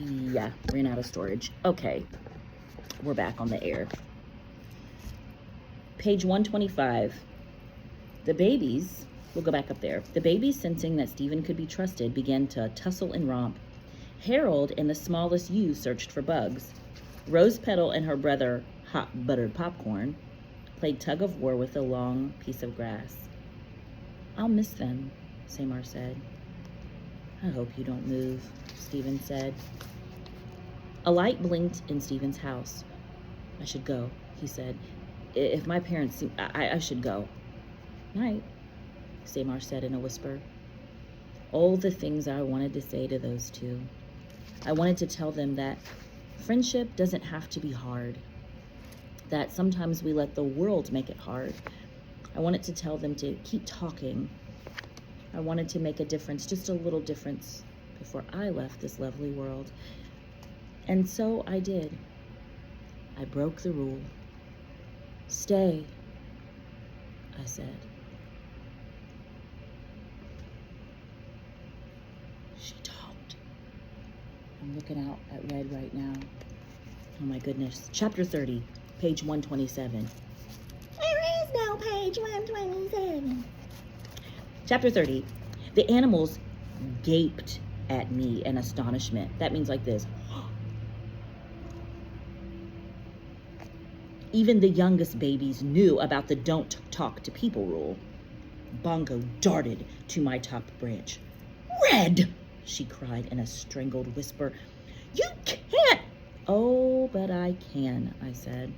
Yeah, ran out of storage. Okay, we're back on the air. Page 125. The babies, we'll go back up there. The babies, sensing that Stephen could be trusted, began to tussle and romp. Harold and the smallest ewe searched for bugs. Rose Petal and her brother, Hot Buttered Popcorn, played tug of war with a long piece of grass. I'll miss them, Samar said. I hope you don't move, Stephen said. A light blinked in Stephen's house. I should go, he said. If my parents see, I should go. Night, Samar said in a whisper. All the things I wanted to say to those two. I wanted to tell them that friendship doesn't have to be hard, that sometimes we let the world make it hard. I wanted to tell them to keep talking. I wanted to make a difference, just a little difference, before I left this lovely world. And so I did. I broke the rule. Stay, I said. She talked. I'm looking out at red right now. Oh my goodness. Chapter 30, page 127. There is no page 127. Chapter 30. The animals gaped at me in astonishment. That means like this. Even the youngest babies knew about the don't talk to people rule. Bongo darted to my top branch. Red, she cried in a strangled whisper. You can't. Oh, but I can, I said.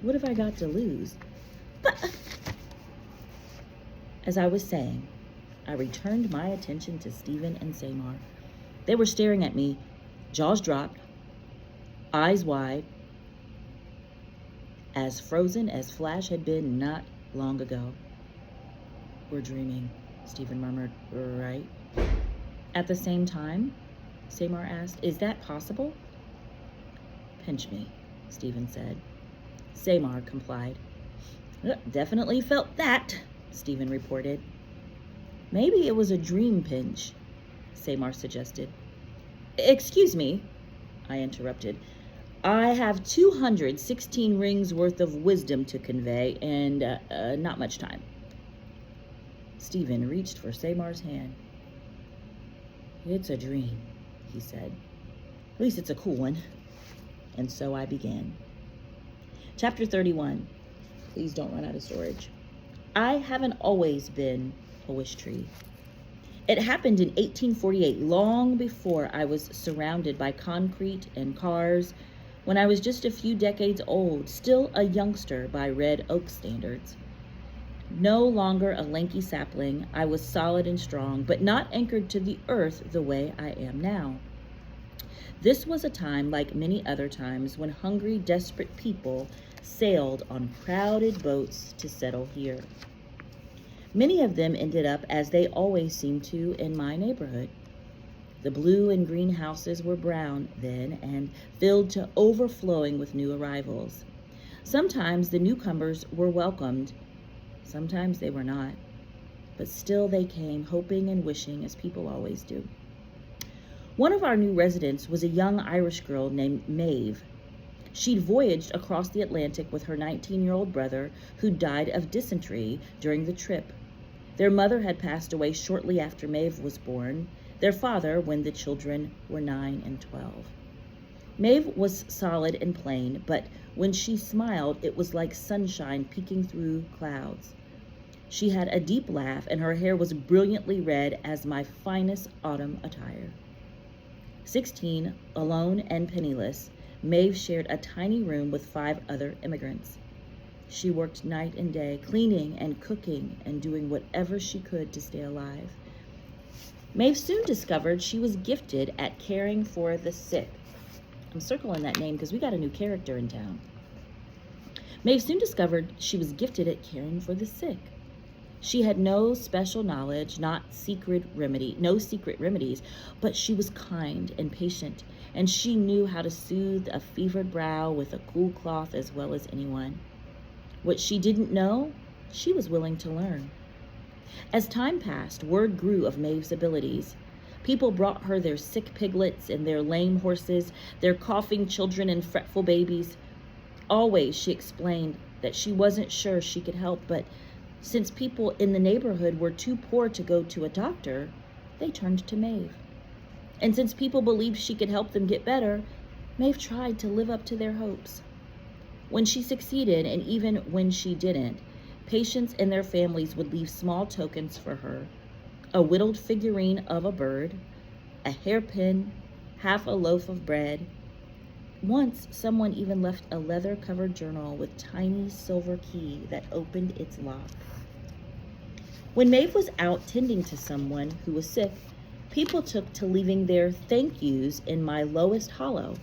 What have I got to lose? But as I was saying, I returned my attention to Stephen and Samar. They were staring at me, jaws dropped, eyes wide, as frozen as Flash had been not long ago. We're dreaming, Stephen murmured. Right? At the same time, Samar asked, is that possible? Pinch me, Stephen said. Samar complied. Definitely felt that, Stephen reported. Maybe it was a dream pinch, Samar suggested. Excuse me, I interrupted. I have 216 rings worth of wisdom to convey and not much time. Stephen reached for Samar's hand. It's a dream, he said. At least it's a cool one. And so I began. Chapter 31. Please don't run out of storage. I haven't always been a Wishtree. It happened in 1848, long before I was surrounded by concrete and cars, when I was just a few decades old, still a youngster by red oak standards. No longer a lanky sapling, I was solid and strong, but not anchored to the earth the way I am now. This was a time like many other times when hungry, desperate people sailed on crowded boats to settle here. Many of them ended up, as they always seem to, in my neighborhood. The blue and green houses were brown then and filled to overflowing with new arrivals. Sometimes the newcomers were welcomed, sometimes they were not, but still they came, hoping and wishing, as people always do. One of our new residents was a young Irish girl named Maeve. She'd voyaged across the Atlantic with her 19-year-old brother, who died of dysentery during the trip. Their mother had passed away shortly after Maeve was born, their father when the children were 9 and 12. Maeve was solid and plain, but when she smiled, it was like sunshine peeking through clouds. She had a deep laugh, and her hair was brilliantly red as my finest autumn attire. 16, alone and penniless, Maeve shared a tiny room with 5 other immigrants. She worked night and day, cleaning and cooking and doing whatever she could to stay alive. Maeve soon discovered she was gifted at caring for the sick. I'm circling that name because we got a new character in town. Maeve soon discovered she was gifted at caring for the sick. She had no special knowledge, no secret remedies, but she was kind and patient, and she knew how to soothe a fevered brow with a cool cloth as well as anyone. What she didn't know, she was willing to learn. As time passed, word grew of Maeve's abilities. People brought her their sick piglets and their lame horses, their coughing children and fretful babies. Always she explained that she wasn't sure she could help, but since people in the neighborhood were too poor to go to a doctor, they turned to Maeve. And since people believed she could help them get better, Maeve tried to live up to their hopes. When she succeeded, and even when she didn't, patients and their families would leave small tokens for her: a whittled figurine of a bird, a hairpin, half a loaf of bread. Once, someone even left a leather-covered journal with tiny silver key that opened its lock. When Maeve was out tending to someone who was sick, people took to leaving their thank yous in my lowest hollow.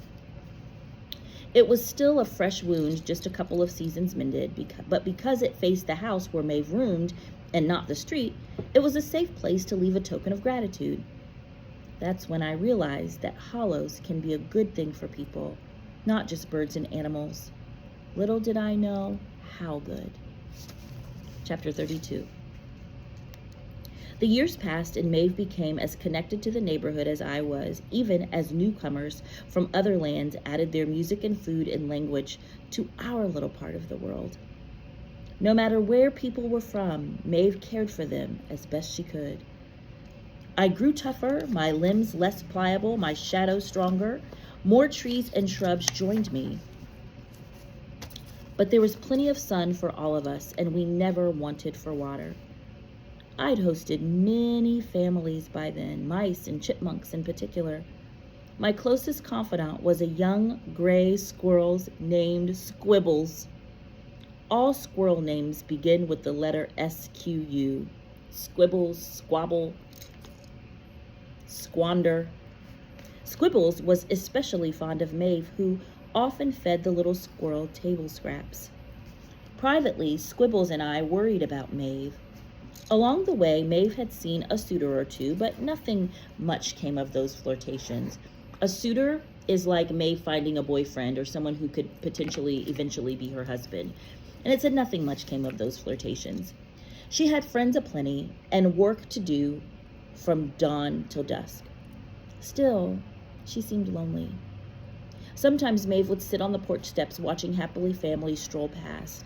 It was still a fresh wound, just a couple of seasons mended, but because it faced the house where Maeve roomed and not the street, it was a safe place to leave a token of gratitude. That's when I realized that hollows can be a good thing for people, not just birds and animals. Little did I know how good. Chapter 32. The years passed and Maeve became as connected to the neighborhood as I was, even as newcomers from other lands added their music and food and language to our little part of the world. No matter where people were from, Maeve cared for them as best she could. I grew tougher, my limbs less pliable, my shadow stronger. More trees and shrubs joined me. But there was plenty of sun for all of us, and we never wanted for water. I'd hosted many families by then, mice and chipmunks in particular. My closest confidant was a young gray squirrel named Squibbles. All squirrel names begin with the letter S-Q-U. Squibbles, Squabble, Squander. Squibbles was especially fond of Maeve, who often fed the little squirrel table scraps. Privately, Squibbles and I worried about Maeve. Along the way, Maeve had seen a suitor or two, but nothing much came of those flirtations. A suitor is like Maeve finding a boyfriend or someone who could potentially eventually be her husband. And it said nothing much came of those flirtations. She had friends aplenty and work to do from dawn till dusk. Still, she seemed lonely. Sometimes Maeve would sit on the porch steps watching happily families stroll past,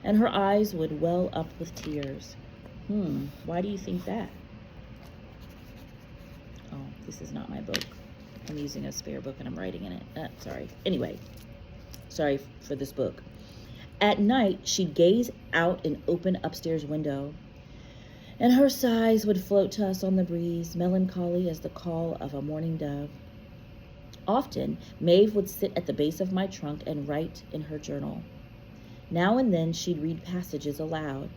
and her eyes would well up with tears. Why do you think that? Oh, this is not my book. I'm using a spare book and I'm writing in it. Sorry. Anyway, sorry for this book. At night, she'd gaze out an open upstairs window, and her sighs would float to us on the breeze, melancholy as the call of a morning dove. Often, Maeve would sit at the base of my trunk and write in her journal. Now and then, she'd read passages aloud.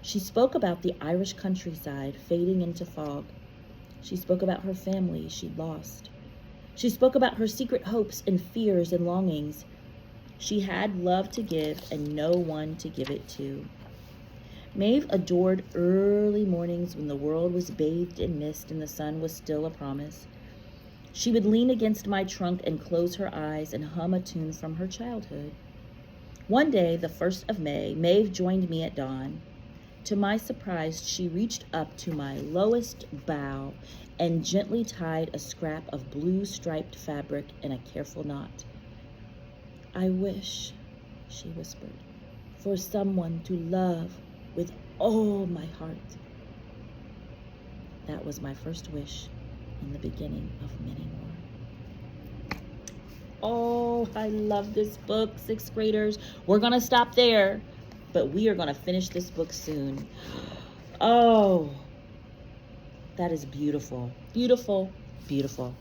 She spoke about the Irish countryside fading into fog. She spoke about her family she'd lost. She spoke about her secret hopes and fears and longings. She had love to give and no one to give it to. Maeve adored early mornings when the world was bathed in mist and the sun was still a promise. She would lean against my trunk and close her eyes and hum a tune from her childhood. One day, the 1st of May, Maeve joined me at dawn. To my surprise, she reached up to my lowest bough and gently tied a scrap of blue striped fabric in a careful knot. "I wish," she whispered, "for someone to love with all my heart." That was my first wish and the beginning of many more. Oh, I love this book, 6th graders. We're going to stop there, but we are going to finish this book soon. Oh, that is beautiful. Beautiful, beautiful.